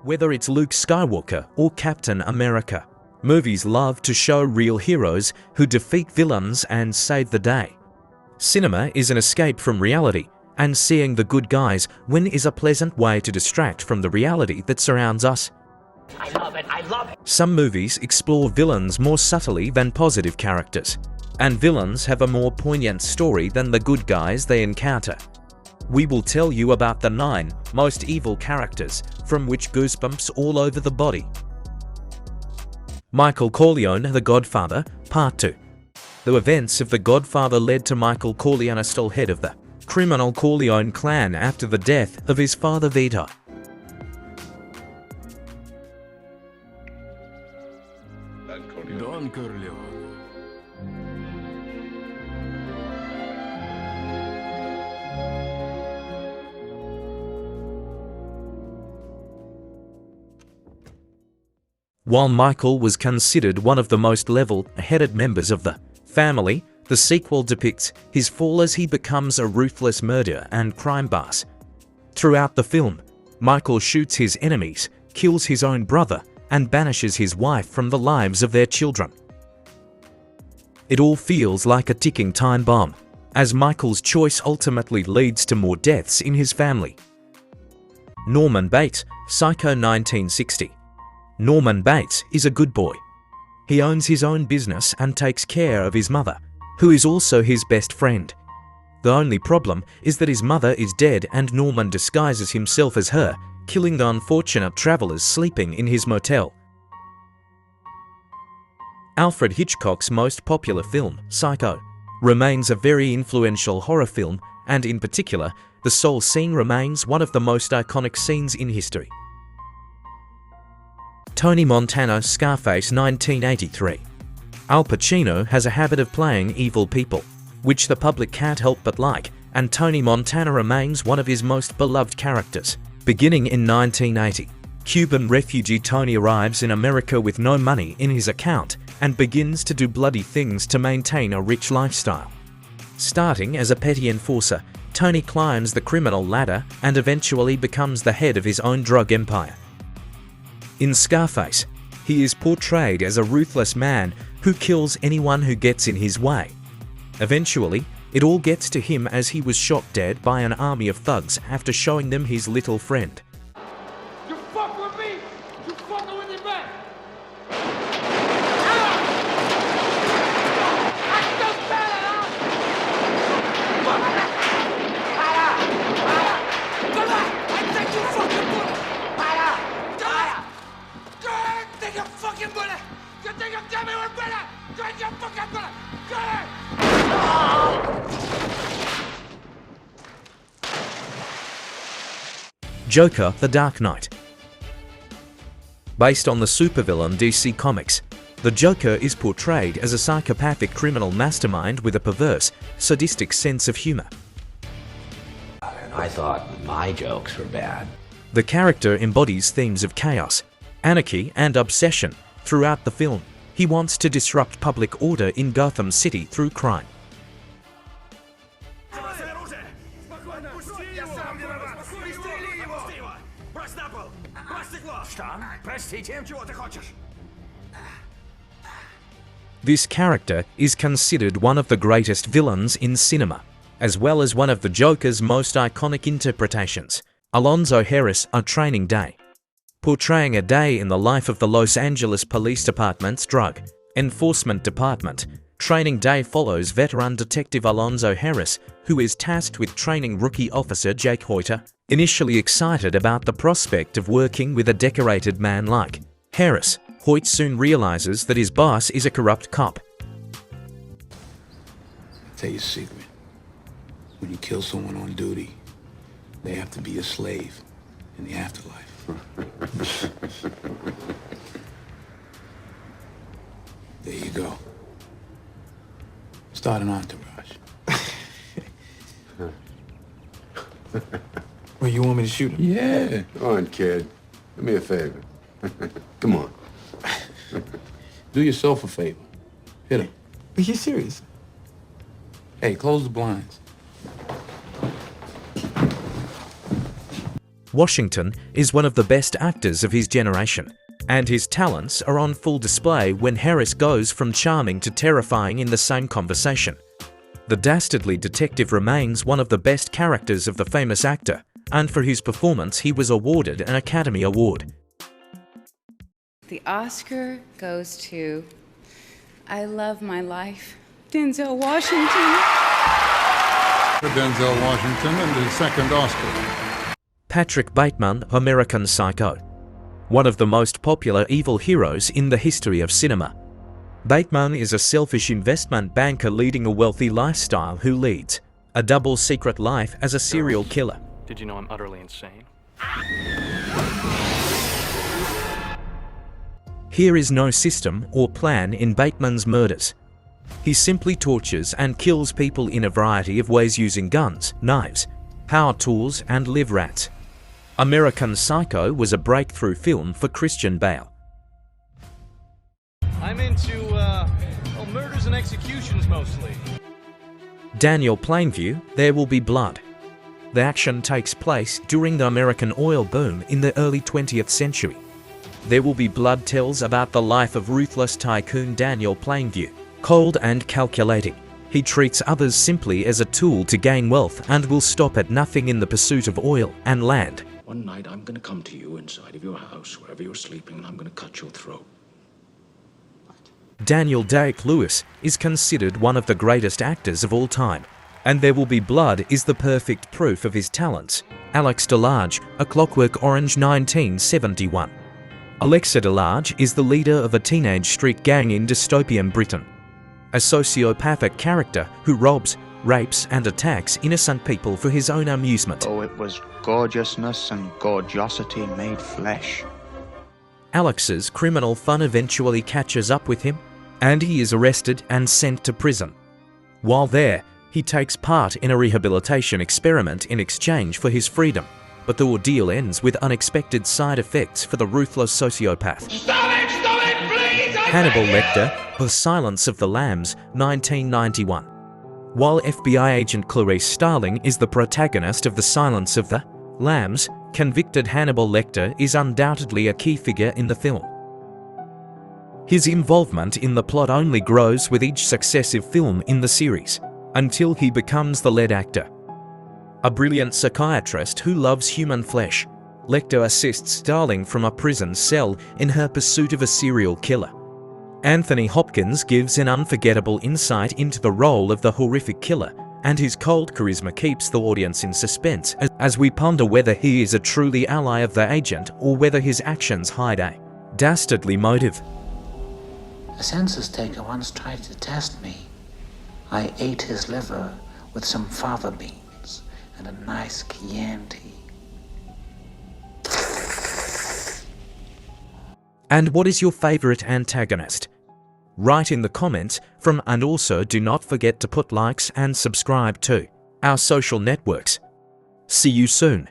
Whether it's Luke Skywalker or Captain America, movies love to show real heroes who defeat villains and save the day. Cinema is an escape from reality, and seeing the good guys win is a pleasant way to distract from the reality that surrounds us. I love it, I love it. Some movies explore villains more subtly than positive characters, and villains have a more poignant story than the good guys they encounter. We will tell you about the 9 most evil characters from which goosebumps all over the body. Michael Corleone, The Godfather, Part 2. The events of The Godfather led to Michael Corleone still head of the criminal Corleone clan after the death of his father Vito. Don Corleone. While Michael was considered one of the most level-headed members of the family, the sequel depicts his fall as he becomes a ruthless murderer and crime boss. Throughout the film, Michael shoots his enemies, kills his own brother, and banishes his wife from the lives of their children. It all feels like a ticking time bomb, as Michael's choice ultimately leads to more deaths in his family. Norman Bates, Psycho 1960. Norman Bates is a good boy. He owns his own business and takes care of his mother, who is also his best friend. The only problem is that his mother is dead and Norman disguises himself as her, killing the unfortunate travelers sleeping in his motel. Alfred Hitchcock's most popular film, Psycho, remains a very influential horror film, and in particular, the soul scene remains one of the most iconic scenes in history. Tony Montana's Scarface 1983. Al Pacino has a habit of playing evil people, which the public can't help but like, and Tony Montana remains one of his most beloved characters. Beginning in 1980, Cuban refugee Tony arrives in America with no money in his account and begins to do bloody things to maintain a rich lifestyle. Starting as a petty enforcer, Tony climbs the criminal ladder and eventually becomes the head of his own drug empire. In Scarface, he is portrayed as a ruthless man who kills anyone who gets in his way. Eventually, it all gets to him as he was shot dead by an army of thugs after showing them his little friend. You fuck with me, you fucking with me back. Joker: The Dark Knight. Based on the supervillain DC Comics, the Joker is portrayed as a psychopathic criminal mastermind with a perverse, sadistic sense of humor. I thought my jokes were bad. The character embodies themes of chaos, anarchy, and obsession throughout the film. He wants to disrupt public order in Gotham City through crime. This character is considered one of the greatest villains in cinema, as well as one of the Joker's most iconic interpretations, Alonzo Harris, A Training Day. Portraying a day in the life of the Los Angeles Police Department's Drug Enforcement Department, Training Day follows veteran detective Alonzo Harris, who is tasked with training rookie officer Jake Hoyter. Initially excited about the prospect of working with a decorated man like Harris, Hoyt soon realizes that his boss is a corrupt cop. I'll tell you a secret. When you kill someone on duty, they have to be a slave in the afterlife. There you go. Start an entourage. Well, you want me to shoot him? Yeah. Go on, kid. Do me a favor. Come on. Do yourself a favor. Hit him. Are you serious? Hey, close the blinds. Washington is one of the best actors of his generation, and his talents are on full display when Harris goes from charming to terrifying in the same conversation. The dastardly detective remains one of the best characters of the famous actor, and for his performance he was awarded an Academy Award. The Oscar goes to I Love My Life, Denzel Washington. For Denzel Washington and his second Oscar. Patrick Bateman, American Psycho. One of the most popular evil heroes in the history of cinema. Bateman is a selfish investment banker leading a wealthy lifestyle who leads a double secret life as a serial killer. Did you know I'm utterly insane? Here is no system or plan in Bateman's murders. He simply tortures and kills people in a variety of ways using guns, knives, power tools, and live rats. American Psycho was a breakthrough film for Christian Bale. I'm into, murders and executions mostly. Daniel Plainview, There Will Be Blood. The action takes place during the American oil boom in the early 20th century. There Will Be Blood tells about the life of ruthless tycoon Daniel Plainview, cold and calculating. He treats others simply as a tool to gain wealth and will stop at nothing in the pursuit of oil and land. One night I'm going to come to you inside of your house, wherever you're sleeping, and I'm going to cut your throat. Daniel Day-Lewis is considered one of the greatest actors of all time, and There Will Be Blood is the perfect proof of his talents. Alex DeLarge, A Clockwork Orange, 1971. Alexa DeLarge is the leader of a teenage street gang in dystopian Britain. A sociopathic character who robs, rapes and attacks innocent people for his own amusement. Oh, it was gorgeousness and gorgeosity made flesh. Alex's criminal fun eventually catches up with him, and he is arrested and sent to prison. While there, he takes part in a rehabilitation experiment in exchange for his freedom, but the ordeal ends with unexpected side effects for the ruthless sociopath. Stop it, please! Hannibal Lecter, The Silence of the Lambs, 1991. While FBI agent Clarice Starling is the protagonist of The Silence of the Lambs, convicted Hannibal Lecter is undoubtedly a key figure in the film. His involvement in the plot only grows with each successive film in the series, until he becomes the lead actor. A brilliant psychiatrist who loves human flesh, Lecter assists Starling from a prison cell in her pursuit of a serial killer. Anthony Hopkins gives an unforgettable insight into the role of the horrific killer, and his cold charisma keeps the audience in suspense as we ponder whether he is a truly ally of the agent or whether his actions hide a dastardly motive. A census taker once tried to test me. I ate his liver with some fava beans and a nice Chianti. And what is your favorite antagonist? Write in the comments and also do not forget to put likes and subscribe to our social networks. See you soon.